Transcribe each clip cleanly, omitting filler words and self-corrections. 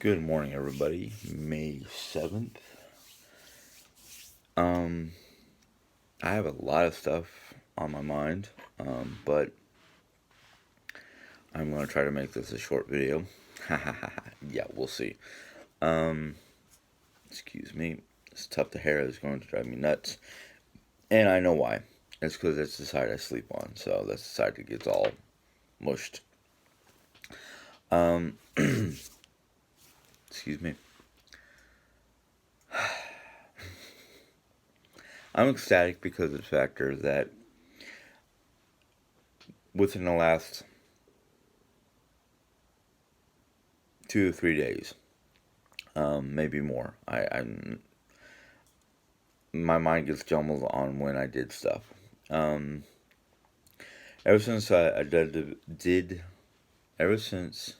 Good morning, everybody. May 7th. Um, I have a lot of stuff on my mind, but I'm going to try to make this a short video. Yeah, we'll see. Um, Excuse me. It's tough. The hair is going to drive me nuts. And I know why. It's because it's the side I sleep on, so that's the side that gets all mushed. Um, Excuse me. I'm ecstatic because of the factor that within the last 2 to 3 days, maybe more. My mind gets jumbled on when I did stuff. Um, Ever since I did, ever since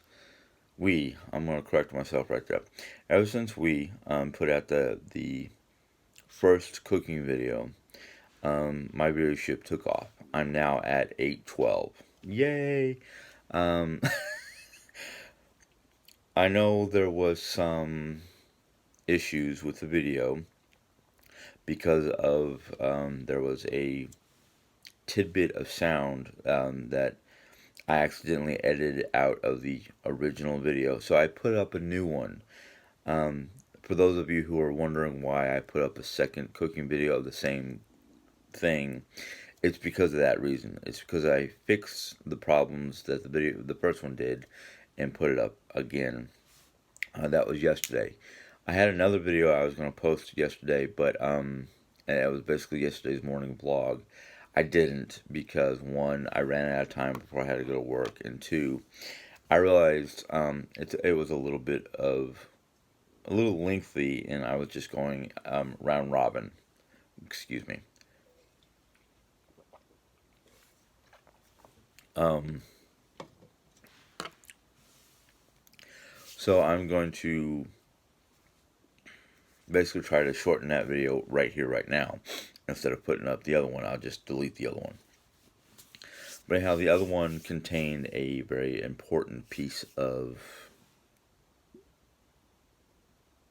I'm gonna correct myself right there. Ever since we put out the first cooking video, my viewership took off. I'm now at 812. Yay! Um, I know there was some issues with the video because of there was a tidbit of sound that I accidentally edited out of the original video. So I put up a new one. For those of you who are wondering why I put up a second cooking video of the same thing, it's because of that reason. It's because I fixed the problems that the first one did, and put it up again. That was yesterday. I had another video I was going to post yesterday, but and it was basically yesterday's morning vlog. I didn't because one, I ran out of time before I had to go to work, and two, I realized it was a little lengthy, and I was just going round robin. Excuse me. Um, so I'm going to basically try to shorten that video right here, right now. Instead of putting up the other one, I'll just delete the other one. But anyhow, the other one contained a very important piece of,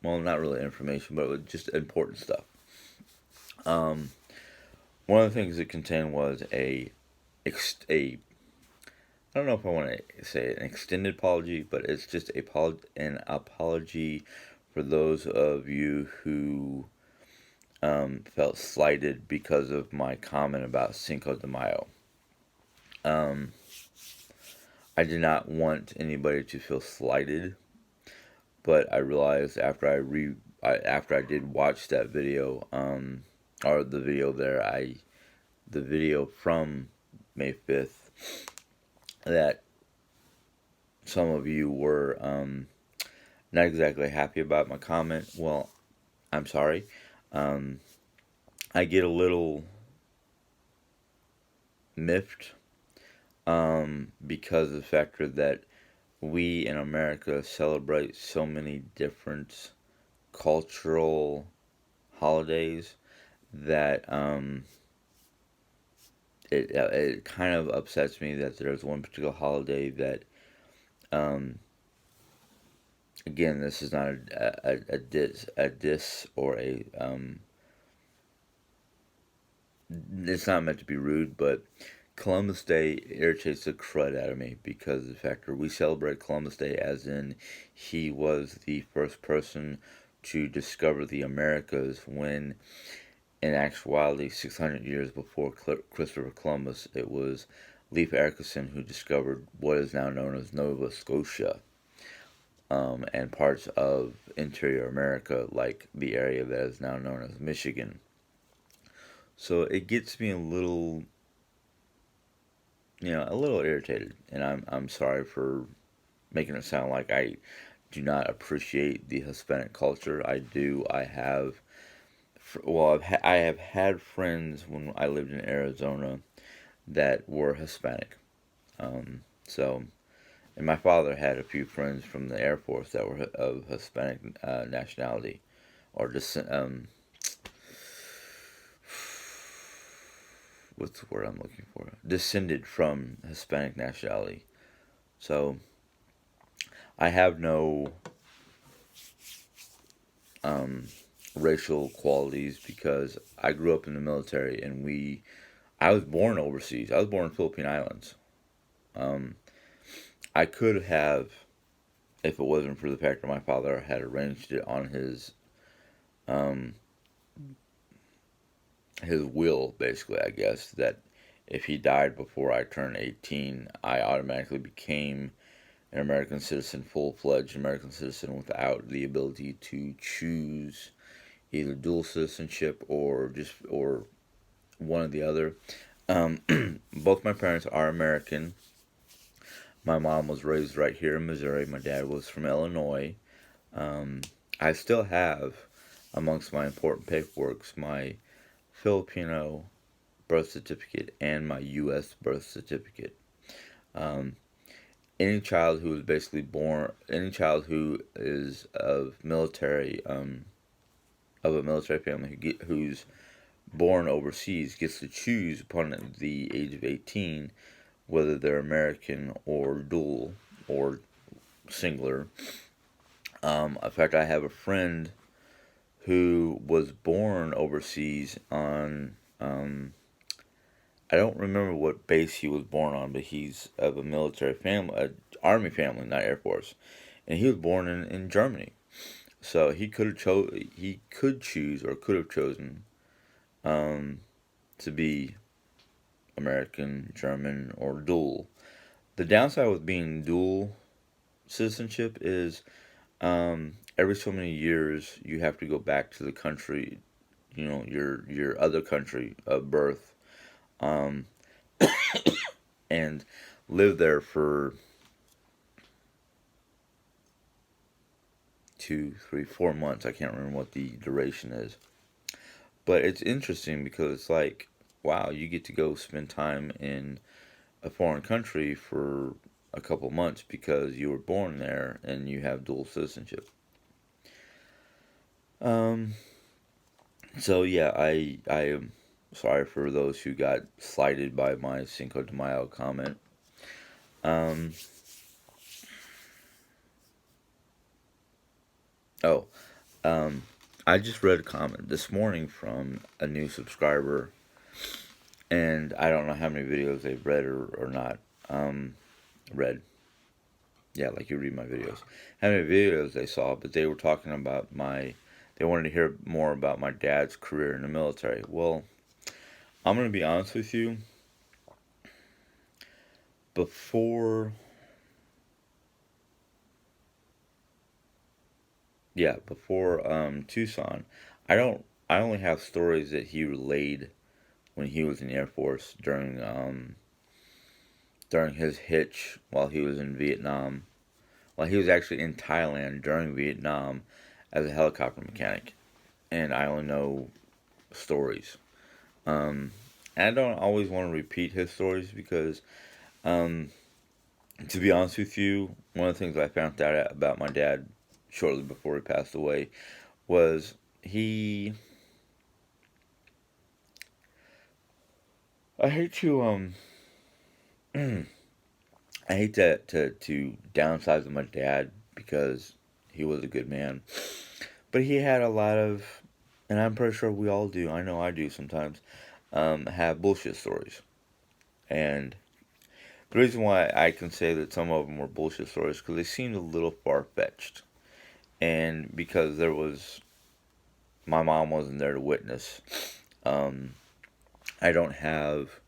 well, not really information, but it was just important stuff. One of the things it contained was a I don't know if I want to say an extended apology, but it's just an apology for those of you who felt slighted because of my comment about Cinco de Mayo. I did not want anybody to feel slighted, but I realized after I did watch that video, or the video there, the video from May 5th, that some of you were not exactly happy about my comment. Well, I'm sorry. Um, I get a little miffed because of the factor that we in America celebrate so many different cultural holidays that it kind of upsets me that there's one particular holiday that um, again, this is not a diss or a it's not meant to be rude, but Columbus Day irritates the crud out of me because of the fact that we celebrate Columbus Day as in he was the first person to discover the Americas, when in actuality 600 years before Christopher Columbus it was Leif Erikson who discovered what is now known as Nova Scotia, and parts of interior America like the area that is now known as Michigan. So it gets me a little irritated, and I'm sorry for making it sound like I do not appreciate the Hispanic culture. I do. I have had friends when I lived in Arizona that were Hispanic. So, and my father had a few friends from the Air Force that were of Hispanic nationality, or descent. What's the word I'm looking for? Descended from Hispanic nationality. So I have no um, racial qualities because I grew up in the military and I was born overseas. I was born in Philippine Islands. Um, I could have, if it wasn't for the fact that my father had arranged it on um, his will, basically, I guess, that if he died before I turned 18, I automatically became an American citizen, full fledged American citizen, without the ability to choose either dual citizenship or one or the other. Um, both my parents are American. My mom was raised right here in Missouri. My dad was from Illinois. Um, I still have, amongst my important paperwork, my Filipino birth certificate and my U.S. birth certificate. Um, any child who is basically born, any child who is of a military family who's born overseas gets to choose upon the age of 18 whether they're American or dual or singular. In fact, I have a friend who was born overseas on I don't remember what base he was born on, but he's of a military family, a army family, not Air Force, and he was born in Germany. So he could choose or could have chosen um, to be American, German, or dual. The downside with being dual citizenship is every so many years you have to go back to the country, your other country of birth, um, and live there for 2, 3, 4 months. I can't remember what the duration is, but it's interesting because it's like, wow, you get to go spend time in a foreign country for a couple months because you were born there and you have dual citizenship. Um, so yeah, I am sorry for those who got slighted by my Cinco de Mayo comment. Um, oh, um, I just read a comment this morning from a new subscriber, and I don't know how many videos they've read or not. Read, yeah, like you read my videos. How many videos they saw, but they were talking about they wanted to hear more about my dad's career in the military. Well, I'm going to be honest with you. Before, yeah, before Tucson, I only have stories that he relayed when he was in the Air Force during his hitch while he was in Vietnam. While he was actually in Thailand during Vietnam as a helicopter mechanic, and I only know stories. Um, and I don't always want to repeat his stories because, um, to be honest with you, one of the things I found out about my dad shortly before he passed away was he. I hate to I hate to downsize my dad because he was a good man, but he had a lot of, and I'm pretty sure we all do. I know I do sometimes. Have bullshit stories, and the reason why I can say that some of them were bullshit stories because they seemed a little far fetched, and because my mom wasn't there to witness. Um, I don't have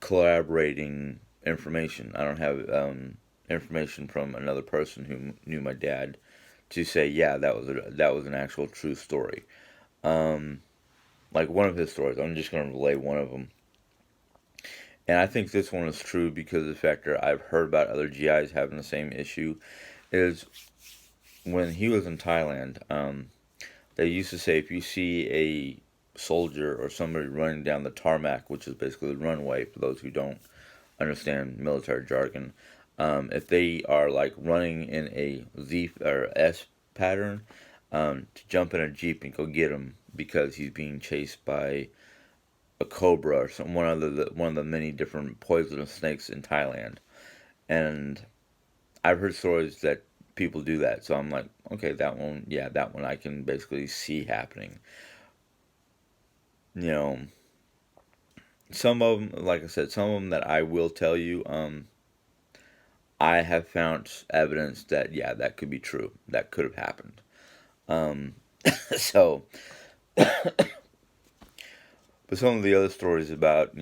collaborating information. I don't have information from another person who knew my dad to say, yeah, that was an actual true story. Um, like one of his stories, I'm just going to relay one of them. And I think this one is true because of the fact that I've heard about other GIs having the same issue. Is when he was in Thailand, they used to say if you see a soldier or somebody running down the tarmac, which is basically the runway for those who don't understand military jargon, if they are like running in a Z or S pattern, to jump in a jeep and go get him because he's being chased by a cobra or one of the many different poisonous snakes in Thailand. And I've heard stories that people do that. So I'm like, okay, that one, yeah, that one I can basically see happening. You know, some of them, like I said, some of them that I will tell you, I have found evidence that, yeah, that could be true. That could have happened. Um, so, but some of the other stories about,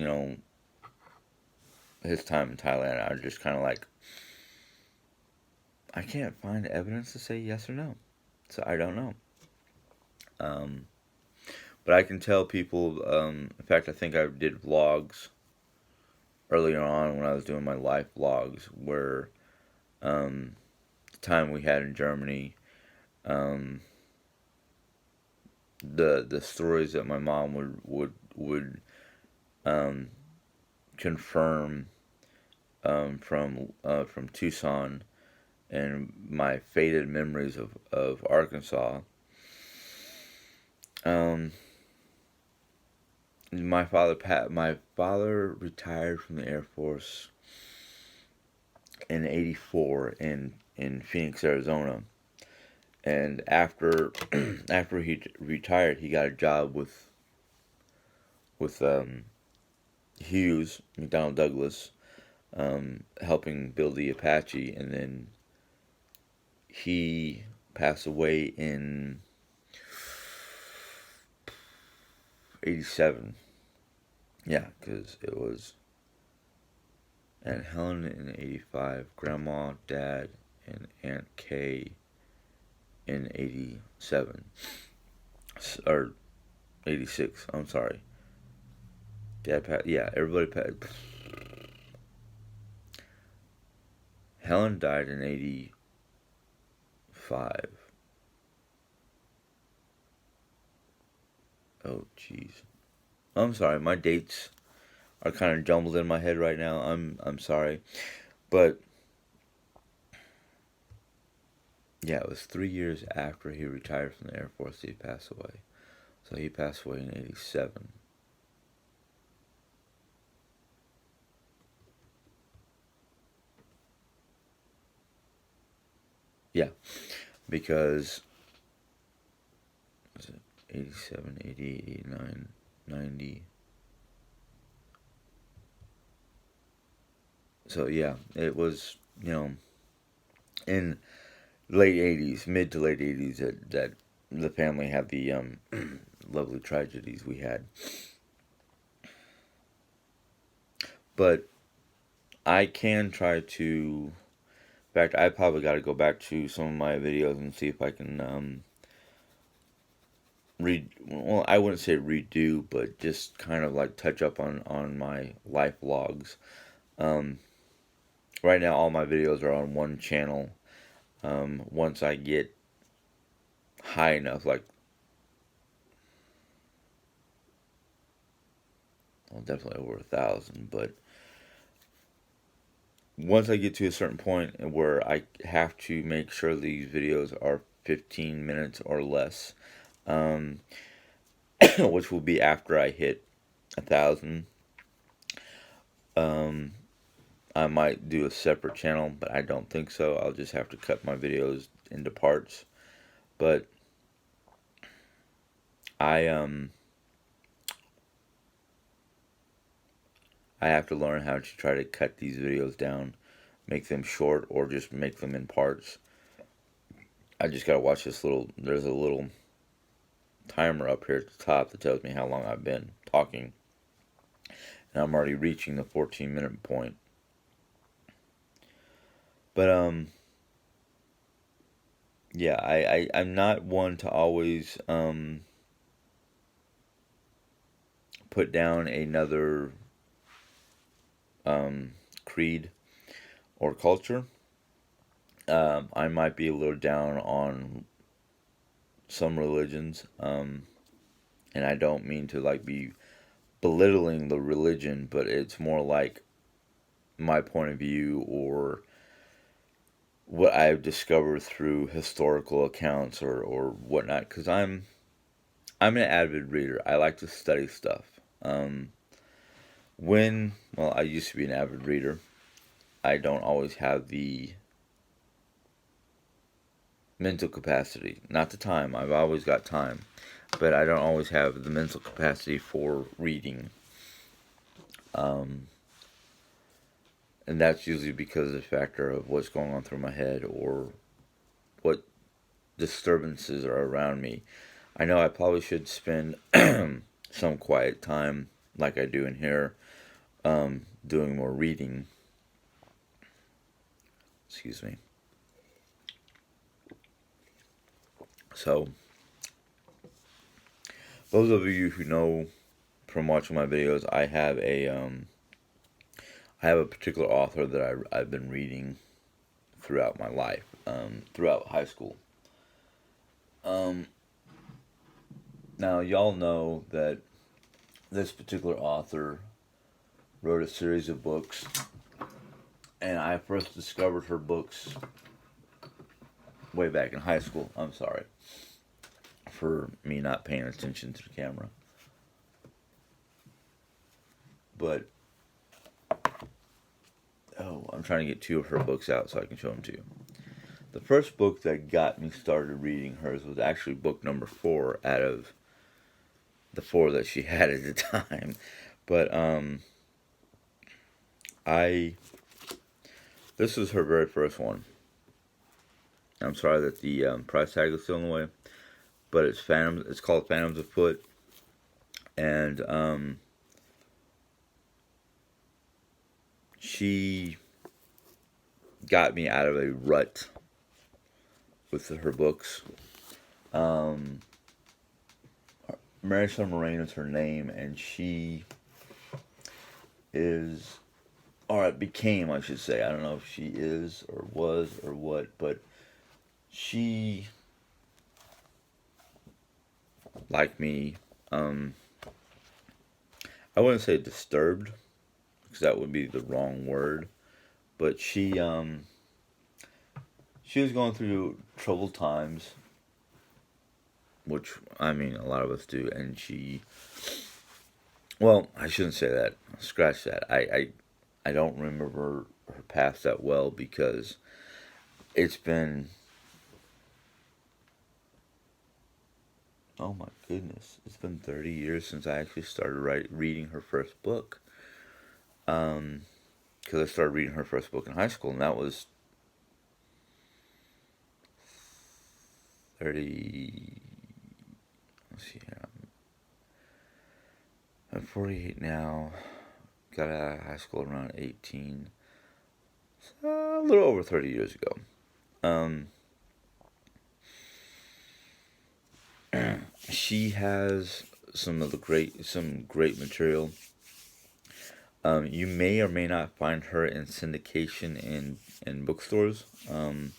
his time in Thailand are just kind of like, I can't find evidence to say yes or no. So I don't know. Um, but I can tell people, in fact, I think I did vlogs earlier on when I was doing my life vlogs where the time we had in Germany, um, the stories that my mom would um, confirm from Tucson and my faded memories of Arkansas. Um, my father retired from the Air Force in '84 in Phoenix, Arizona, and after he retired, he got a job with Hughes McDonnell Douglas, helping build the Apache, and then he passed away in '87. Yeah, because it was Aunt Helen in '85, Grandma, Dad, and Aunt Kay in '87 or '86. I'm sorry. Dad passed. Yeah, everybody passed. Helen died in '85. Oh, jeez. I'm sorry. My dates are kind of jumbled in my head right now. I'm sorry, but yeah, it was 3 years after he retired from the Air Force that he passed away. So he passed away in '87. Yeah, because was it 87, 88, 89, 90? So yeah, it was, in late '80s, mid to late '80s that the family had the lovely tragedies we had. But I can try to. In fact, I probably got to go back to some of my videos and see if I can read. Well, I wouldn't say redo, but just kind of like touch up on my life logs. Um, right now, all my videos are on one channel. Once I get high enough, like, well, definitely over 1,000, but once I get to a certain point where I have to make sure these videos are 15 minutes or less, um, which will be after I hit 1,000, um, I might do a separate channel, but I don't think so. I'll just have to cut my videos into parts. But I um I have to learn how to try to cut these videos down, make them short, or just make them in parts. I just gotta watch this little. There's a little timer up here at the top that tells me how long I've been talking, and I'm already reaching the 14-minute point. But yeah, I'm not one to always put down another um creed or culture. I might be a little down on some religions, and I don't mean to like be belittling the religion, but it's more like my point of view or what I've discovered through historical accounts or whatnot. Because I'm an avid reader. I like to study stuff. Well, I used to be an avid reader. I don't always have the mental capacity, not the time. I've always got time, but I don't always have the mental capacity for reading. Um, and that's usually because of the factor of what's going on through my head or what disturbances are around me. I know I probably should spend some quiet time, like I do in here, doing more reading. Excuse me. So, those of you who know from watching my videos, I have a particular author that I've been reading throughout my life, throughout high school. Um, Now, y'all know that this particular author wrote a series of books, and I first discovered her books way back in high school. I'm sorry for me not paying attention to the camera. But, oh, I'm trying to get two of her books out so I can show them to you. The first book that got me started reading hers was actually book number 4 out of the 4 that she had at the time. But, this was her very first one. I'm sorry that the price tag is still in the way, but it's Phantoms. It's called Phantoms Afoot, and she got me out of a rut with her books. Mary Summer is her name, and she is, or it became, I should say. I don't know if she is or was or what, but she, like me, I wouldn't say disturbed, because that would be the wrong word, but she was going through troubled times, which, I mean, a lot of us do, and well, I shouldn't say that. Scratch that. I don't remember her past that well because it's been, oh my goodness, it's been 30 years since I actually started reading her first book. Because I started reading her first book in high school, and that was 30. Let's see here. I'm 48 now. Got out of high school around 18. So a little over 30 years ago. She has some great material. You may or may not find her in syndication in bookstores. I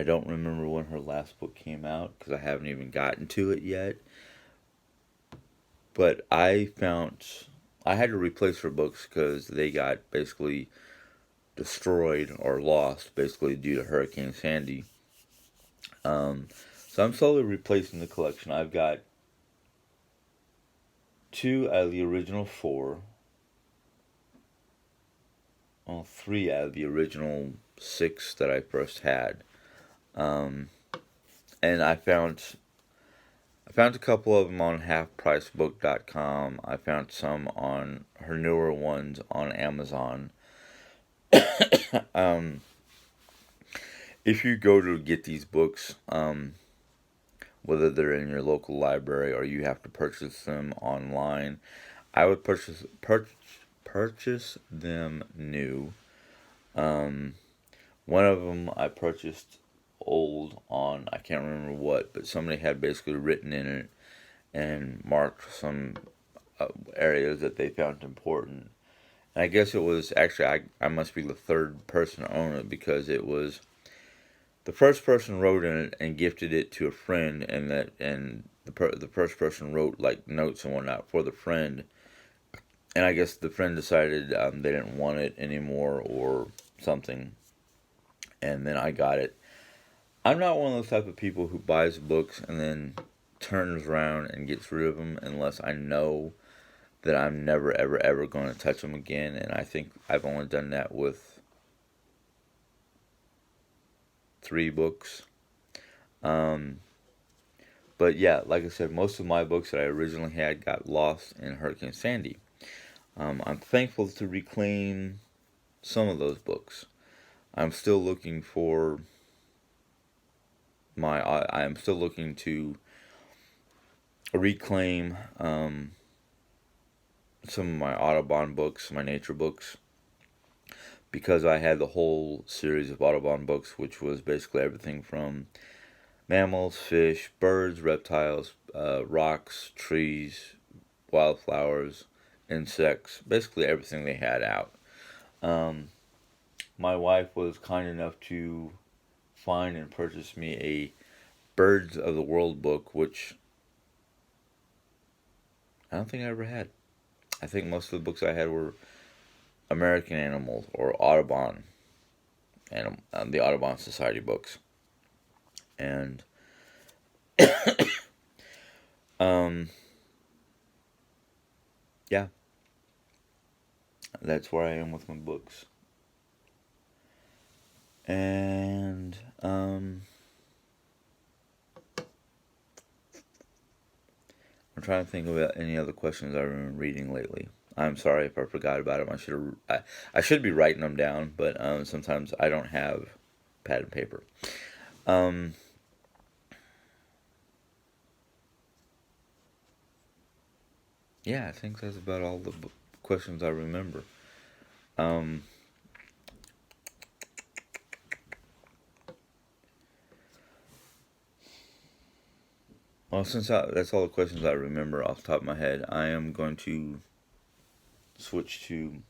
don't remember when her last book came out because I haven't even gotten to it yet. But I had to replace her books because they got basically destroyed or lost basically due to Hurricane Sandy. So I'm slowly replacing the collection. I've got 2 out of the original 4. Well, 3 out of the original 6 that I first had. And I found a couple of them on halfpricebook.com. I found some on her newer ones on Amazon. If you go to get these books, whether they're in your local library or you have to purchase them online, I would purchase them new. One of them I purchased old on, I can't remember what, but somebody had basically written in it and marked some areas that they found important. And I guess it was actually, I must be the third person to own it because it was the first person wrote in it and gifted it to a friend, and the first person wrote like notes and whatnot for the friend. And I guess the friend decided they didn't want it anymore or something, and then I got it. I'm not one of those type of people who buys books and then turns around and gets rid of them unless I know that I'm never, ever, ever going to touch them again. And I think I've only done that with 3 books. Um, but yeah, like I said, most of my books that I originally had got lost in Hurricane Sandy. I'm thankful to reclaim some of those books. I'm still looking for I am still looking to reclaim some of my Audubon books, my nature books, because I had the whole series of Audubon books, which was basically everything from mammals, fish, birds, reptiles, rocks, trees, wildflowers, insects, basically everything they had out. Um, my wife was kind enough to find and purchase me a Birds of the World book, which I don't think I ever had. I think most of the books I had were American Animals or Audubon, the Audubon Society books. And um, yeah, that's where I am with my books. And I'm trying to think about any other questions I've been reading lately. I'm sorry if I forgot about them. I should be writing them down, but sometimes I don't have pad and paper. Um, yeah, I think that's about all the questions I remember. Um, well, that's all the questions I remember off the top of my head, I am going to switch to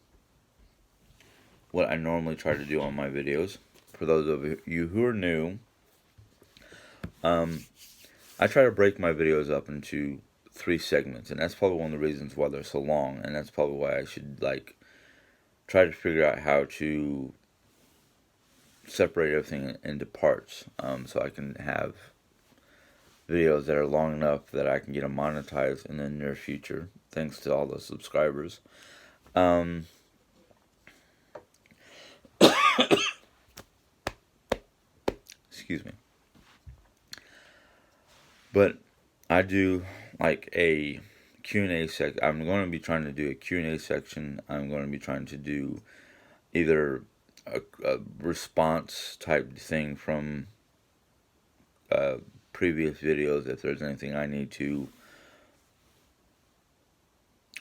what I normally try to do on my videos. For those of you who are new, um, I try to break my videos up into 3 segments, and that's probably one of the reasons why they're so long, and that's probably why I should try to figure out how to separate everything into parts, so I can have videos that are long enough that I can get them monetized in the near future, thanks to all the subscribers. Um, excuse me. But I do like a Q&A section. I'm going to be trying to do a Q&A section. I'm going to be trying to do either a response type thing from uh, previous videos if there's anything I need to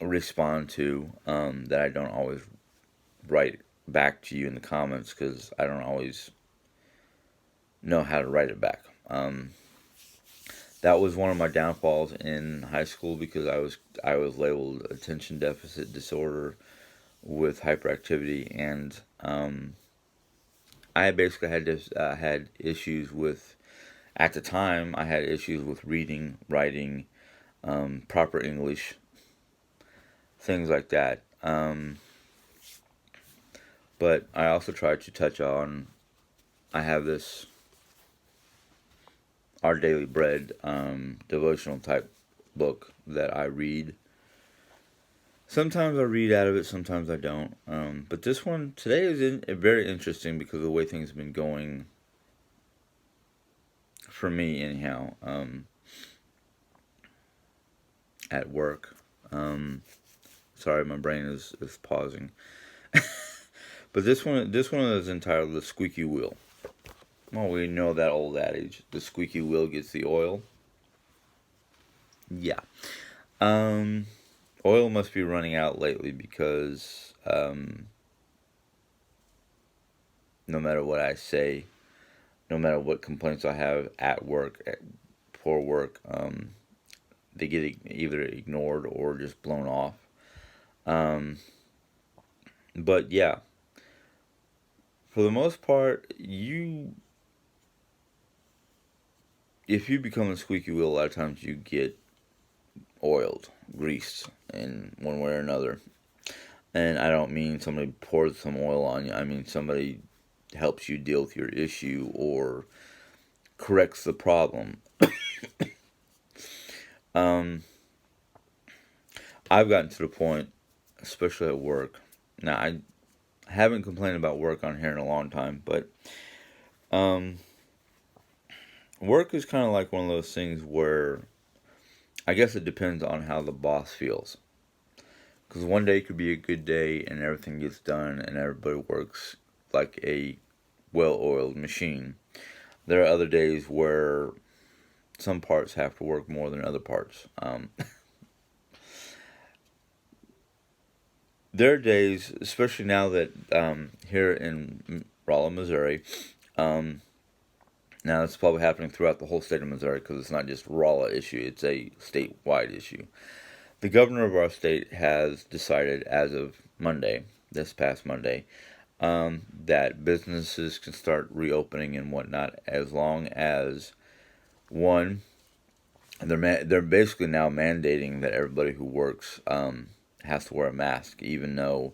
respond to that I don't always write back to you in the comments because I don't always know how to write it back. That was one of my downfalls in high school because I was labeled attention deficit disorder with hyperactivity, and I basically had issues with, at the time I had issues with reading, writing, proper English, things like that. But I also tried to touch on, I have this Our Daily Bread devotional type book that I read. Sometimes I read out of it, sometimes I don't. But this one today is very interesting because of the way things have been going for me, anyhow. At work. Sorry, my brain is pausing. But this one is entitled "The Squeaky Wheel." Well, we know that old adage: "The squeaky wheel gets the oil." Yeah. Um, Oil must be running out lately because no matter what I say, no matter what complaints I have at work, for work, they get either ignored or just blown off. Um, but yeah, for the most part, if you become a squeaky wheel, a lot of times you get oiled, greased in one way or another. And I don't mean somebody pours some oil on you. I mean somebody helps you deal with your issue or corrects the problem. um, I've gotten to the point, especially at work. Now I haven't complained about work on here in a long time, but um, work is kind of like one of those things where I guess it depends on how the boss feels. Because one day could be a good day and everything gets done and everybody works like a well oiled machine. There are other days where some parts have to work more than other parts. There are days, especially now that here in Rolla, Missouri, um, now it's probably happening throughout the whole state of Missouri because it's not just Rolla issue; it's a statewide issue. The governor of our state has decided, as of Monday, this past Monday, that businesses can start reopening and whatnot as long as one they're basically now mandating that everybody who works has to wear a mask, even though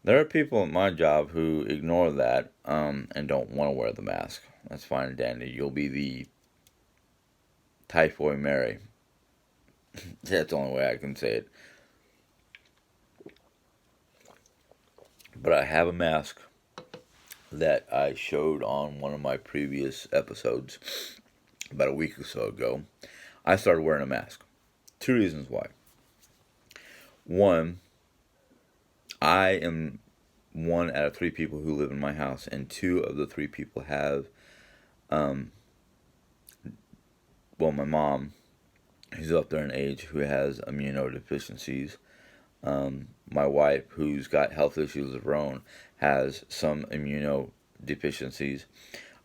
there are people at my job who ignore that and don't want to wear the mask. That's fine and dandy. You'll be the typhoid Mary. That's the only way I can say it. But I have a mask that I showed on one of my previous episodes about a week or so ago. I started wearing a mask. Two reasons why. One, I am one out of three people who live in my house, and two of the three people have, um, well, my mom, who's up there in age, who has immunodeficiencies. My wife, who's got health issues of her own, has some immunodeficiencies.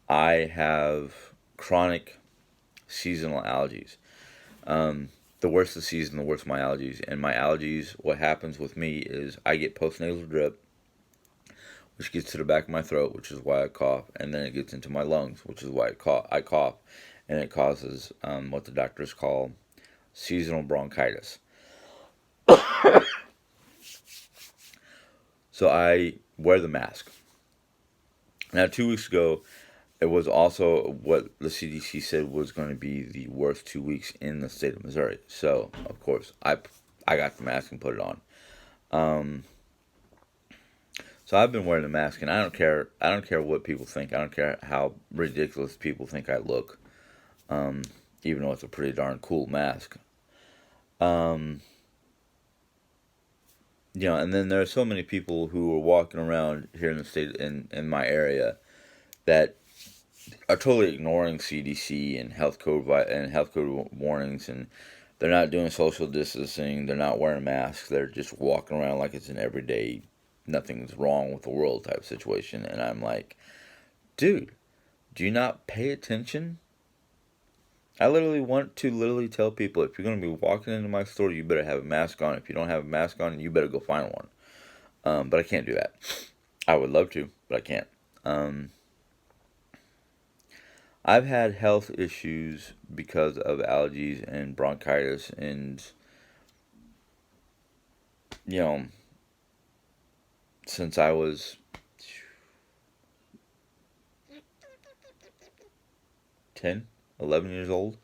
I have chronic seasonal allergies. The worse the season, the worse my allergies. And my allergies, what happens with me is I get postnasal drip, which gets to the back of my throat, which is why I cough, and then it gets into my lungs, which is why I cough, and it causes what the doctors call seasonal bronchitis. So I wear the mask. Now, 2 weeks ago, it was also what the CDC said was going to be the worst 2 weeks in the state of Missouri. So, of course, I got the mask and put it on. Um, so I've been wearing the mask, and I don't care. I don't care what people think. I don't care how ridiculous people think I look. Um, Even though it's a pretty darn cool mask. Um, and then there are so many people who are walking around here in the state in my area that are totally ignoring CDC and health code warnings, and they're not doing social distancing. They're not wearing masks. They're just walking around like it's an everyday, nothing's wrong with the world type situation. And I'm like, dude, do you not pay attention? I literally want to literally tell people, if you're going to be walking into my store, you better have a mask on. If you don't have a mask on, you better go find one. But I can't do that. I would love to, but I can't. Um, I've had health issues because of allergies and bronchitis, and you know, since I was 10, 11 years old.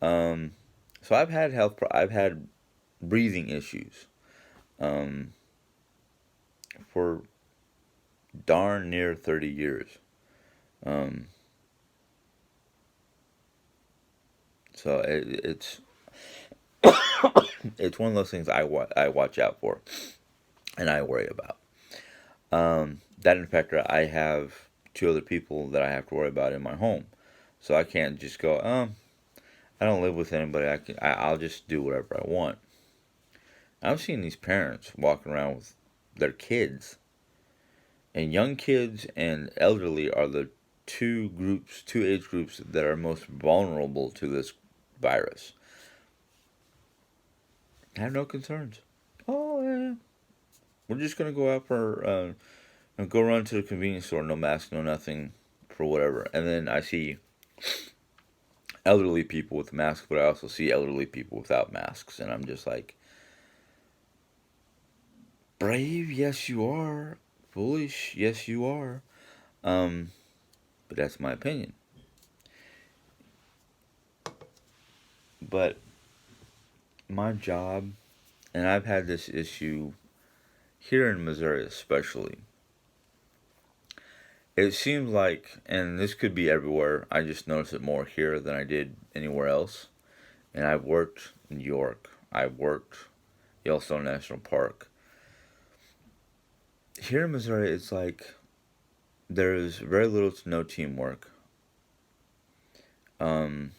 Um, so I've had breathing issues um, for darn near 30 years. Um, so it's one of those things I watch out for and I worry about. That in fact, I have two other people that I have to worry about in my home, so I can't just go. I don't live with anybody. I'll just do whatever I want. I've seen these parents walking around with their kids, and young kids and elderly are the two age groups that are most vulnerable to this virus. I have no concerns. Oh, yeah. We're just gonna go out for go run to the convenience store, no mask, no nothing, for whatever. And then I see elderly people with masks, but I also see elderly people without masks, and I'm just like, brave, yes you are. Foolish, yes you are. Um, but that's my opinion. But my job, and I've had this issue here in Missouri especially, It seems like, and this could be everywhere, I just notice it more here than I did anywhere else. And I've worked in New York, I've worked Yellowstone National Park. Here in Missouri, it's like there's very little to no teamwork. Um,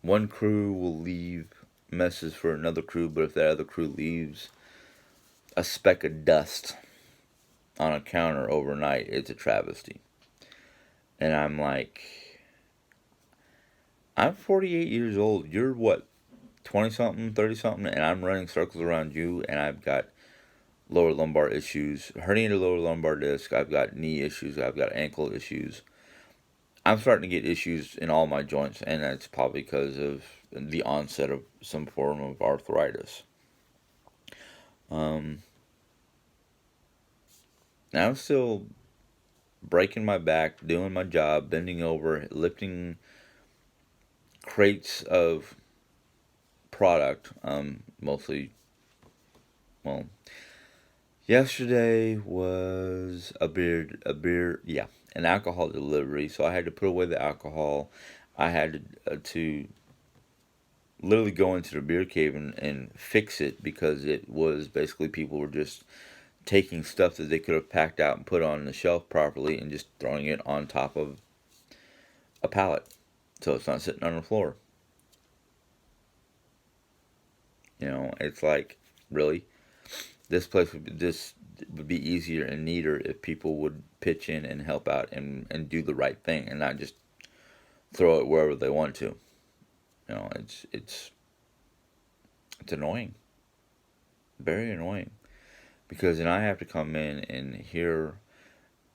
One crew will leave messes for another crew, but if that other crew leaves a speck of dust on a counter overnight, it's a travesty. And I'm like, I'm 48 years old. You're what, 20 something, 30 something, and I'm running circles around you, and I've got lower lumbar issues, herniated lower lumbar disc, I've got knee issues, I've got ankle issues. I'm starting to get issues in all my joints, and that's probably because of the onset of some form of arthritis. Um, and I'm still breaking my back, doing my job, bending over, lifting crates of product. Mostly, well, yesterday was yeah, an alcohol delivery. So I had to put away the alcohol. I had to literally go into the beer cave and fix it because it was basically people were just taking stuff that they could have packed out and put on the shelf properly and just throwing it on top of a pallet so it's not sitting on the floor. You know, it's like, really, this would be easier and neater if people would pitch in and help out and do the right thing and not just throw it wherever they want to. You know, it's annoying, very annoying, because then I have to come in and hear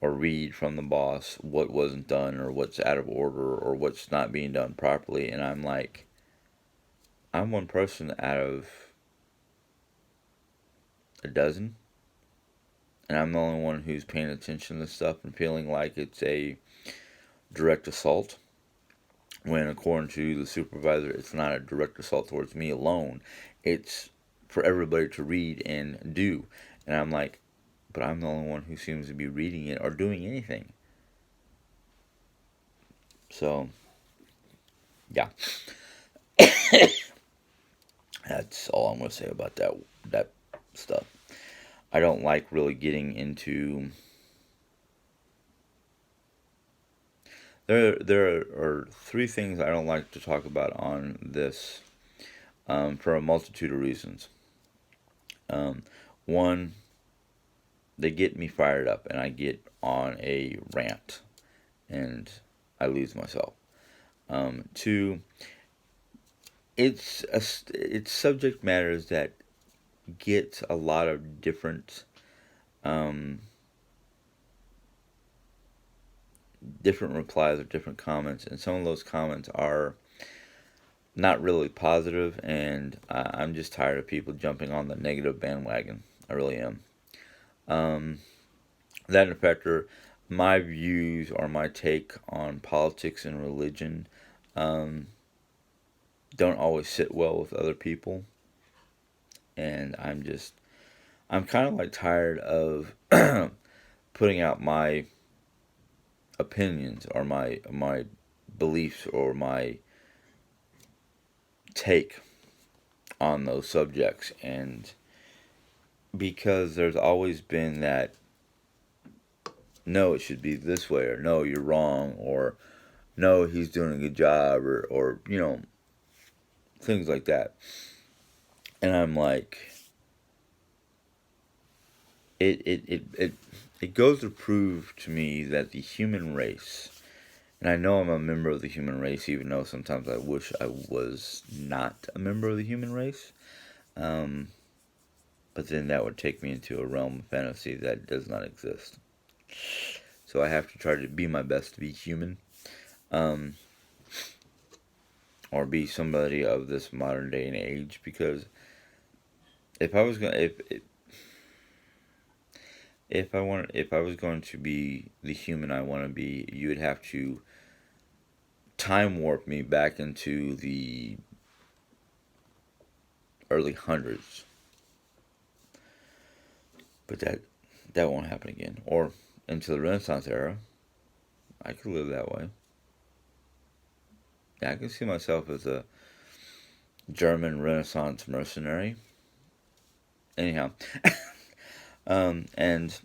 or read from the boss what wasn't done or what's out of order or what's not being done properly, and I'm like, I'm one person out of a dozen, and I'm the only one who's paying attention to stuff and feeling like it's a direct assault. When, according to the supervisor, it's not a direct assault towards me alone. It's for everybody to read and do. And I'm like, but I'm the only one who seems to be reading it or doing anything. So, yeah, that's all I'm going to say about that stuff. I don't like really getting into. There are three things I don't like to talk about on this, for a multitude of reasons. Um, One, they get me fired up, and I get on a rant, and I lose myself. Two, it's subject matters that get a lot of um, different replies or different comments, and some of those comments are not really positive, and I'm just tired of people jumping on the negative bandwagon. I really am. Um, that in factor, my views or my take on politics and religion um, don't always sit well with other people, and I'm kind of like tired of putting out my opinions or my beliefs or my take on those subjects, and because there's always been that, no, it should be this way, or no, you're wrong, or no, he's doing a good job, or things like that. And I'm like, it it goes to prove to me that the human race, and I know I'm a member of the human race, even though sometimes I wish I was not a member of the human race. Um, but then that would take me into a realm of fantasy that does not exist. So I have to try to be my best to be human, um, or be somebody of this modern day and age. Because if I was going, if I was going to be the human I want to be, you would have to time warp me back into the early hundreds. But that won't happen again. Or into the Renaissance era. I could live that way. Yeah, I can see myself as a German Renaissance mercenary. Anyhow, and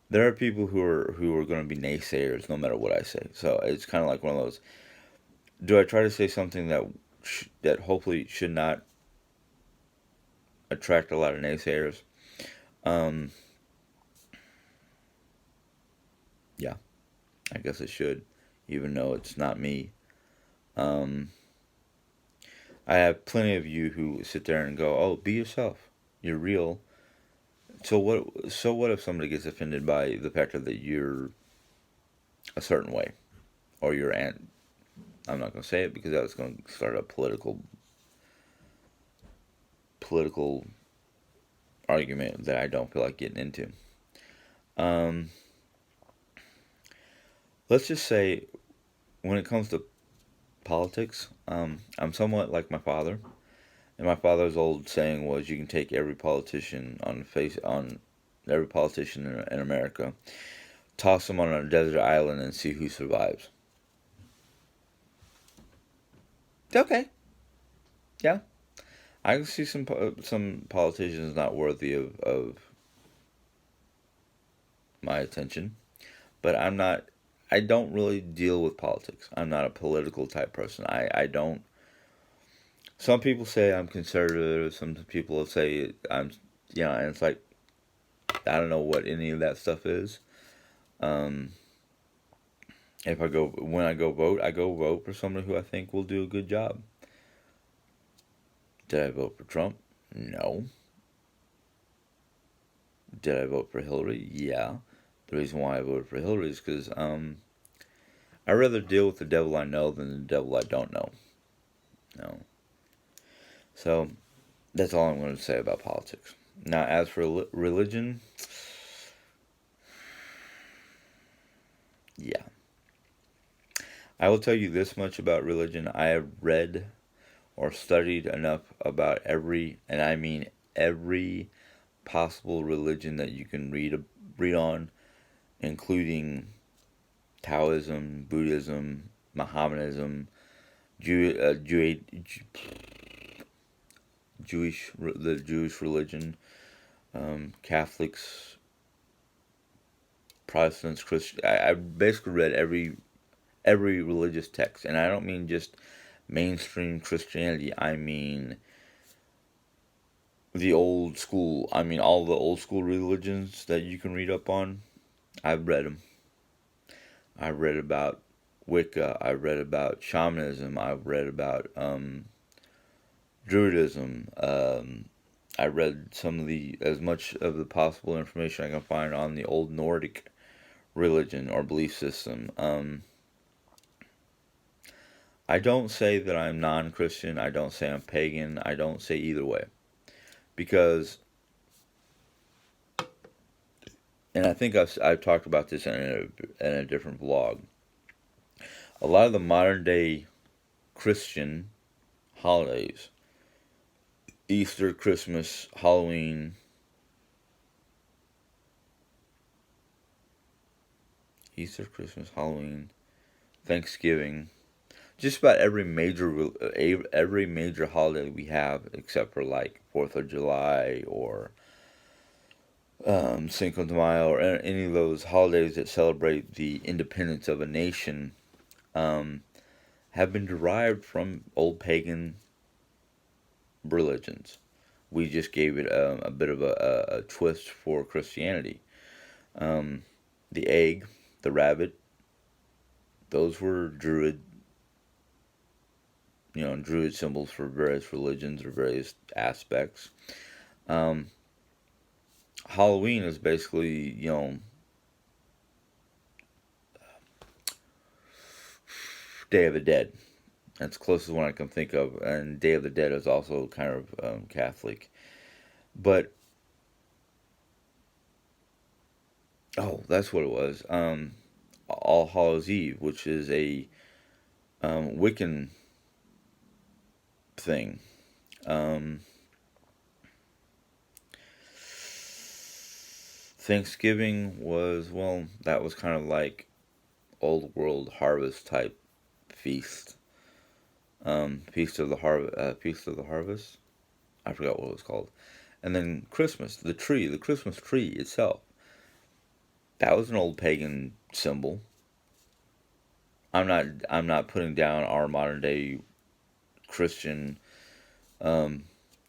there are people who are going to be naysayers no matter what I say. So it's kind of like one of those. Do I try to say something that hopefully should not attract a lot of naysayers? Um, yeah, I guess it should, even though it's not me. Um, I have plenty of you who sit there and go, "Oh, be yourself. You're real." So what? So what if somebody gets offended by the fact that you're a certain way, or you're an? I'm not going to say it because that's going to start a political argument that I don't feel like getting into. Um, let's just say when it comes to politics, I'm somewhat like my father. And my father's old saying was, "You can take every politician on every politician in America, toss them on a desert island, and see who survives." Okay, yeah, I can see some politicians not worthy of my attention, but I'm not. I don't really deal with politics. I'm not a political type person. I don't. Some people say I'm conservative. Some people say I'm, and it's like I don't know what any of that stuff is. Um, if I go vote for somebody who I think will do a good job. Did I vote for Trump? No. Did I vote for Hillary? Yeah. The reason why I voted for Hillary is because I rather deal with the devil I know than the devil I don't know. No. So that's all I'm going to say about politics. Now, as for religion, yeah. I will tell you this much about religion. I have read or studied enough about and I mean every possible religion that you can read on, including Taoism, Buddhism, Mohammedanism, Jew, Jew, the Jewish religion, Catholics, Protestants, Christians. I basically read every religious text, and I don't mean just mainstream Christianity. I mean the old school. I mean all the old school religions that you can read up on. I've read them. I read about Wicca. I read about shamanism. I've read about Druidism. I read some of the as much of the possible information I can find on the old Nordic religion or belief system. I don't say that I'm non-Christian. I don't say I'm pagan. I don't say either way because, and I think I've talked about this in a different vlog. A lot of the modern day Christian holidays, Easter, Christmas, Halloween, Thanksgiving, just about every major holiday we have, except for like Fourth of July or Cinco de Mayo or any of those holidays that celebrate the independence of a nation, um, have been derived from old pagan religions. We just gave it a bit of a twist for Christianity. Um, the egg, the rabbit, those were druid symbols for various religions or various aspects. Um, Halloween is basically, Day of the Dead. That's the closest one I can think of. And Day of the Dead is also kind of Catholic. But, oh, that's what it was. All Hallows Eve, which is a Wiccan thing. Um, Thanksgiving was, well, that was kind of like old world harvest type feast. Feast of the Harvest. I forgot what it was called. And then Christmas, the Christmas tree itself. That was an old pagan symbol. I'm not putting down our modern day Christian um,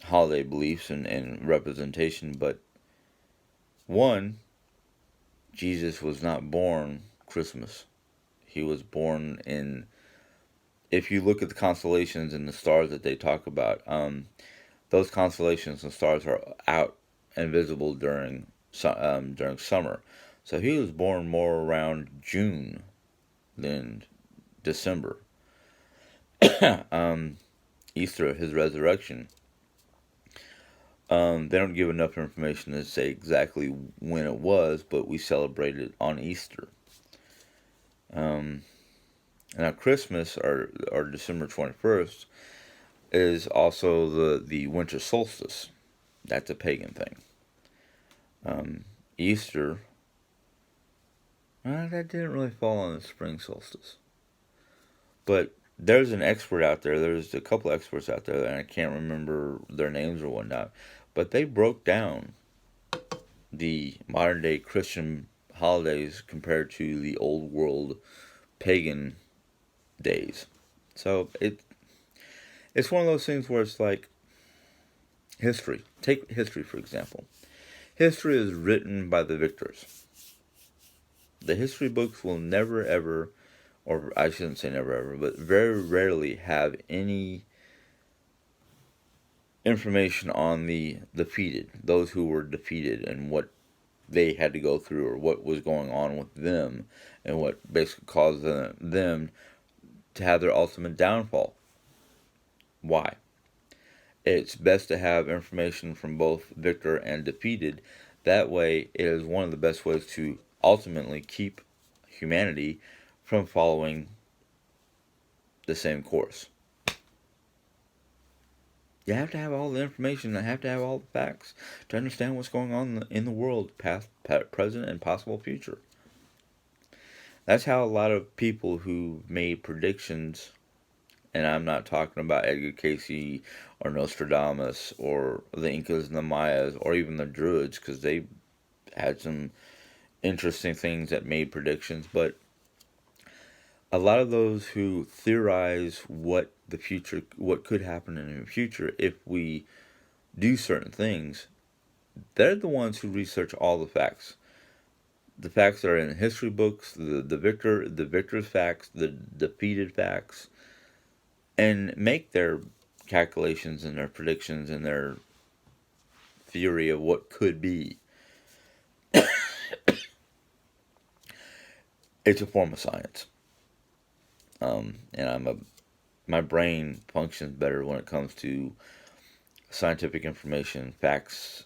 holiday beliefs and representation, but one, Jesus was not born Christmas. He was born in. If you look at the constellations and the stars that they talk about, those constellations and stars are out and visible during summer. So he was born more around June than December. um, Easter, his resurrection. They don't give enough information to say exactly when it was, but we celebrate it on Easter. Um, Now Christmas, or December 21st, is also the winter solstice. That's a pagan thing. Um, Easter, that didn't really fall on the spring solstice. But there's an expert out there. There's a couple experts out there, and I can't remember their names or whatnot. But they broke down the modern day Christian holidays compared to the old world pagan days. So it's one of those things where it's like history. Take history for example. History is written by the victors. The history books will never ever, or I shouldn't say never ever, but very rarely have any information on the defeated, those who were defeated, and what they had to go through, or what was going on with them, and what basically caused them to have their ultimate downfall. Why? It's best to have information from both victor and defeated. That way, it is one of the best ways to ultimately keep humanity from following the same course. You have to have all the information, you have to have all the facts to understand what's going on in the world, past, present, and possible future. That's how a lot of people who made predictions, and I'm not talking about Edgar Cayce or Nostradamus or the Incas and the Mayas or even the Druids, because they had some interesting things that made predictions, but a lot of those who theorize what could happen in the future if we do certain things, they're the ones who research all the facts. The facts are in history books, the victor's facts, the defeated facts, and make their calculations and their predictions and their theory of what could be. It's a form of science, and my brain functions better when it comes to scientific information, facts,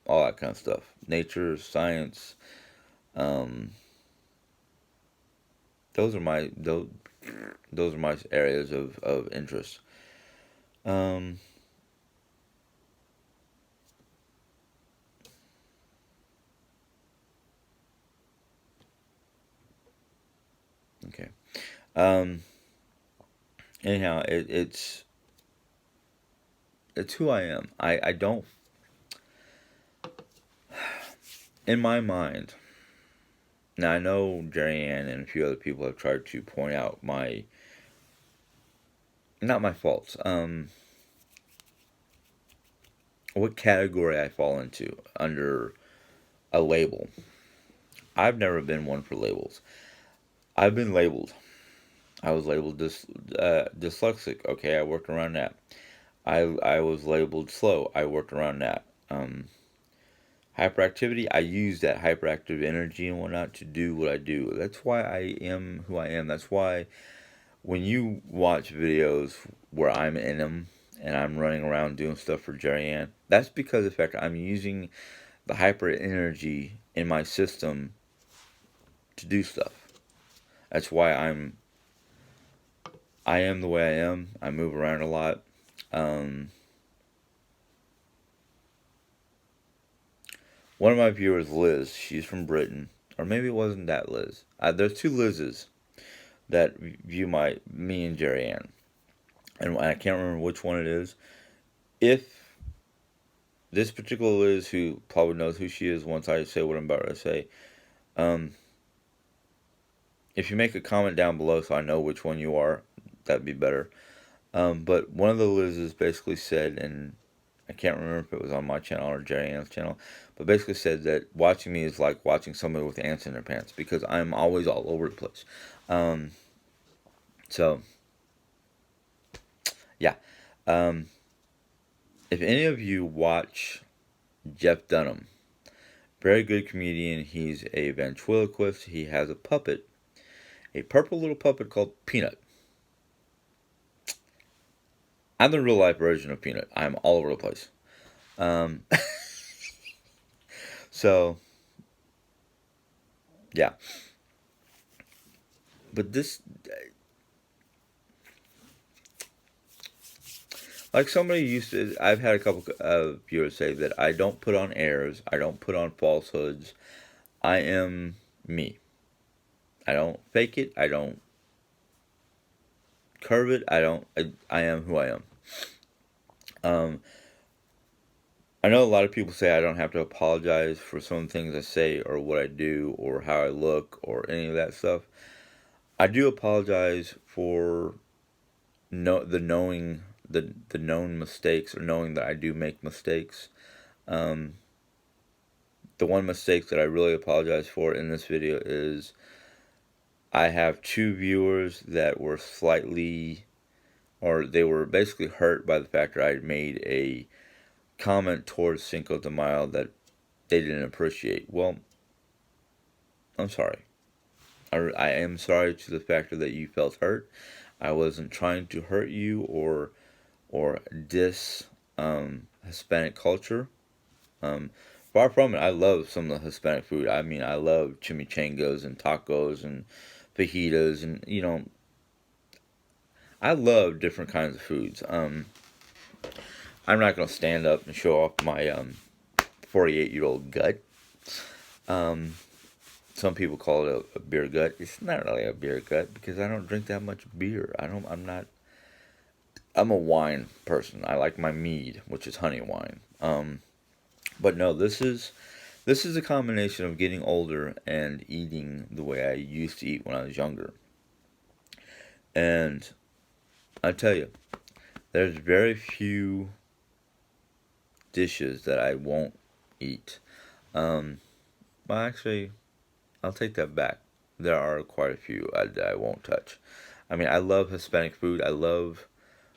all that kind of stuff. Nature, science. Um, those are my areas of interest. Um, okay. Um, Anyhow, it's who I am. I don't, in my mind. Now I know Jerry Ann and a few other people have tried to point out my, not my faults. What category I fall into under a label. I've never been one for labels. I've been labeled. I was labeled dyslexic. Okay, I worked around that. I was labeled slow. I worked around that. Hyperactivity. I use that hyperactive energy and whatnot to do what I do. That's why I am who I am. That's why when you watch videos where I'm in them and I'm running around doing stuff for Jerry Ann, that's because of the fact I'm using the hyper energy in my system to do stuff. That's why I am the way I am. I move around a lot. Um, one of my viewers, Liz, she's from Britain, or maybe it wasn't that Liz. There's two Liz's that view me and Jerry Ann, and I can't remember which one it is. If this particular Liz, who probably knows who she is once I say what I'm about to say, um, if you make a comment down below so I know which one you are, that'd be better. But one of the Liz's basically said, and I can't remember if it was on my channel or Jerry Ann's channel, but basically said that watching me is like watching somebody with ants in their pants because I'm always all over the place. So, yeah. Um, if any of you watch Jeff Dunham, very good comedian. He's a ventriloquist. He has a puppet, a purple little puppet called Peanut. I'm the real life version of Peanut. I'm all over the place. Um, so, yeah. But this, like somebody used to, I've had a couple of viewers say that I don't put on airs, I don't put on falsehoods. I am me. I don't fake it. I don't curve it. I am who I am. Um, I know a lot of people say I don't have to apologize for some of the things I say or what I do or how I look or any of that stuff. I do apologize for the known mistakes or knowing that I do make mistakes. Um, the one mistake that I really apologize for in this video is I have two viewers that were slightly, or they were basically hurt by the fact that I made a comment towards Cinco de Mayo that they didn't appreciate. Well, I'm sorry. I am sorry to the factor that you felt hurt. I wasn't trying to hurt you or diss Hispanic culture. Far from it. I love some of the Hispanic food. I mean, I love chimichangas and tacos and fajitas and I love different kinds of foods. I'm not gonna stand up and show off my 48-year-old gut. Um, some people call it a beer gut. It's not really a beer gut because I don't drink that much beer. I'm not. I'm a wine person. I like my mead, which is honey wine. But no, this is a combination of getting older and eating the way I used to eat when I was younger. And I tell you, there's very few dishes that I won't eat. Well, actually, I'll take that back. There are quite a few that I won't touch. I mean, I love Hispanic food. I love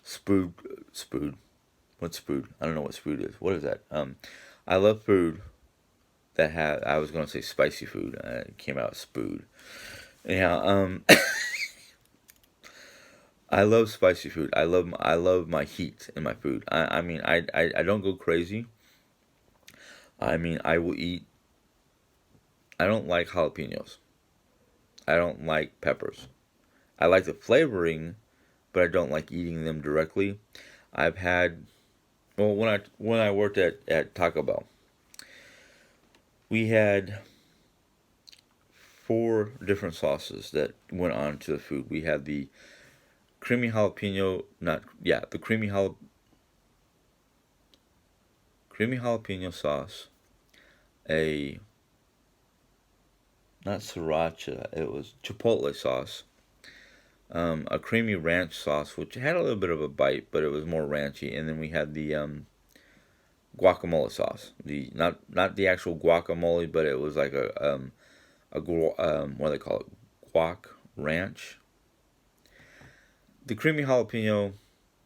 spood. Spood. What's spood? I don't know what spood is. What is that? I love food that had. I was gonna say spicy food. It came out spood. Yeah. I love spicy food. I love my heat in my food. I mean, I don't go crazy. I mean, I will eat. I don't like jalapenos. I don't like peppers. I like the flavoring, but I don't like eating them directly. I've had, well, when I worked at Taco Bell, we had four different sauces that went on to the food. We had the creamy jalapeno, not yeah, the creamy jalapeno sauce, a not sriracha, it was chipotle sauce, a creamy ranch sauce, which had a little bit of a bite, but it was more ranchy, and then we had the guacamole sauce, the not the actual guacamole, but it was like what do they call it, guac ranch. The creamy jalapeno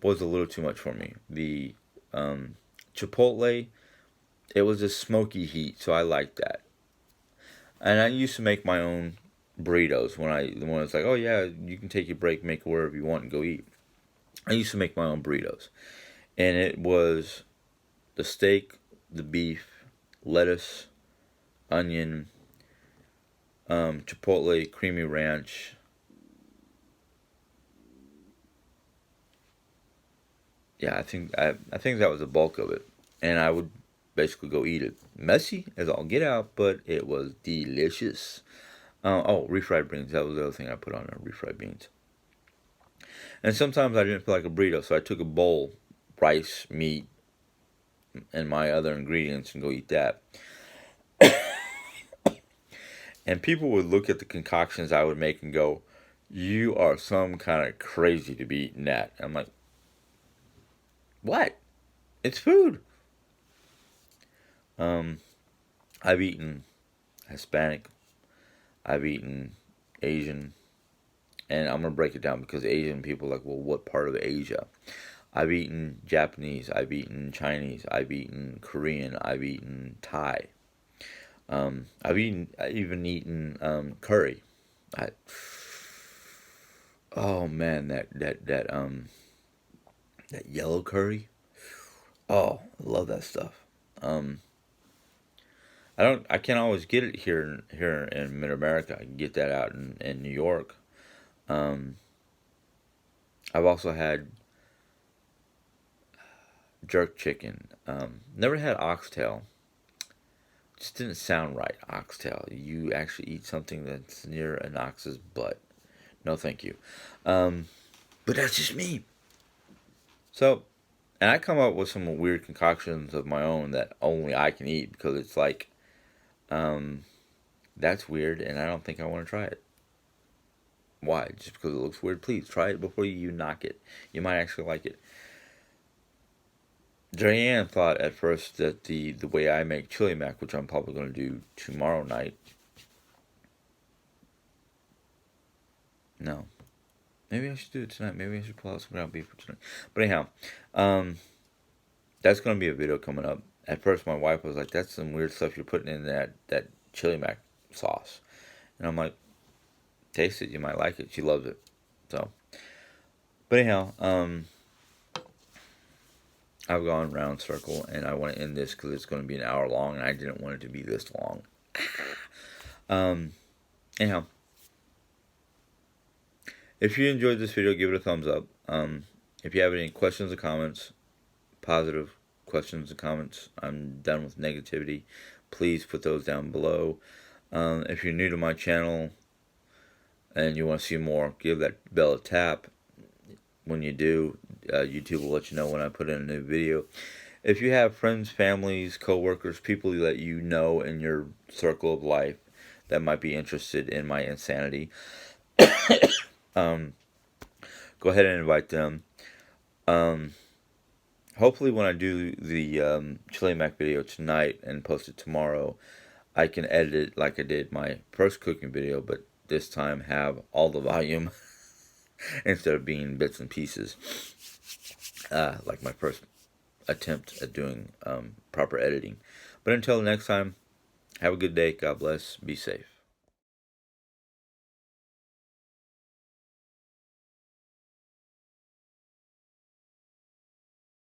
was a little too much for me. The chipotle, it was a smoky heat, so I liked that. And I used to make my own burritos when it's like, oh yeah, you can take your break, make it wherever you want, and go eat. I used to make my own burritos, and it was the steak, the beef, lettuce, onion, chipotle, creamy ranch. Yeah, I think that was the bulk of it, and I would basically go eat it. Messy as all get out, but it was delicious. Refried beans. That was the other thing I put on there. Refried beans. And sometimes I didn't feel like a burrito, so I took a bowl, rice, meat, and my other ingredients and go eat that. And people would look at the concoctions I would make and go, "You are some kind of crazy to be eating that." And I'm like, "What? It's food." Um, I've eaten Hispanic. I've eaten Asian. And I'm going to break it down because Asian people are like, well, what part of Asia? I've eaten Japanese. I've eaten Chinese. I've eaten Korean. I've eaten Thai. I've even eaten curry. I, oh man, that yellow curry. Oh, I love that stuff. Um, I can't always get it here in Mid America. I can get that out in New York. Um, I've also had jerk chicken. Never had oxtail. Just didn't sound right. Oxtail. You actually eat something that's near an ox's butt. No, thank you. Um, but that's just me. So, and I come up with some weird concoctions of my own that only I can eat because it's like, um, that's weird, and I don't think I want to try it. Why? Just because it looks weird? Please try it before you knock it. You might actually like it. Diane thought at first that the way I make chili mac, which I'm probably going to do tomorrow night. No, maybe I should do it tonight. Maybe I should pull out some ground beef for tonight. But anyhow, um, that's going to be a video coming up. At first, my wife was like, "That's some weird stuff you're putting in that chili mac sauce," and I'm like, "Taste it. You might like it." She loves it. So, but anyhow, I've gone round circle, and I want to end this because it's going to be an hour long, and I didn't want it to be this long. Um, anyhow, if you enjoyed this video, give it a thumbs up. If you have any questions or comments, positive questions and comments, I'm done with negativity. Please put those down below. If you're new to my channel and you want to see more, give that bell a tap. When you do, YouTube will let you know when I put in a new video. If you have friends, families, co-workers, people that you know in your circle of life that might be interested in my insanity, um, go ahead and invite them. Um, Hopefully when I do the chili mac video tonight and post it tomorrow, I can edit it like I did my first cooking video, but this time have all the volume instead of being bits and pieces, like my first attempt at doing proper editing. But until next time, have a good day. God bless. Be safe.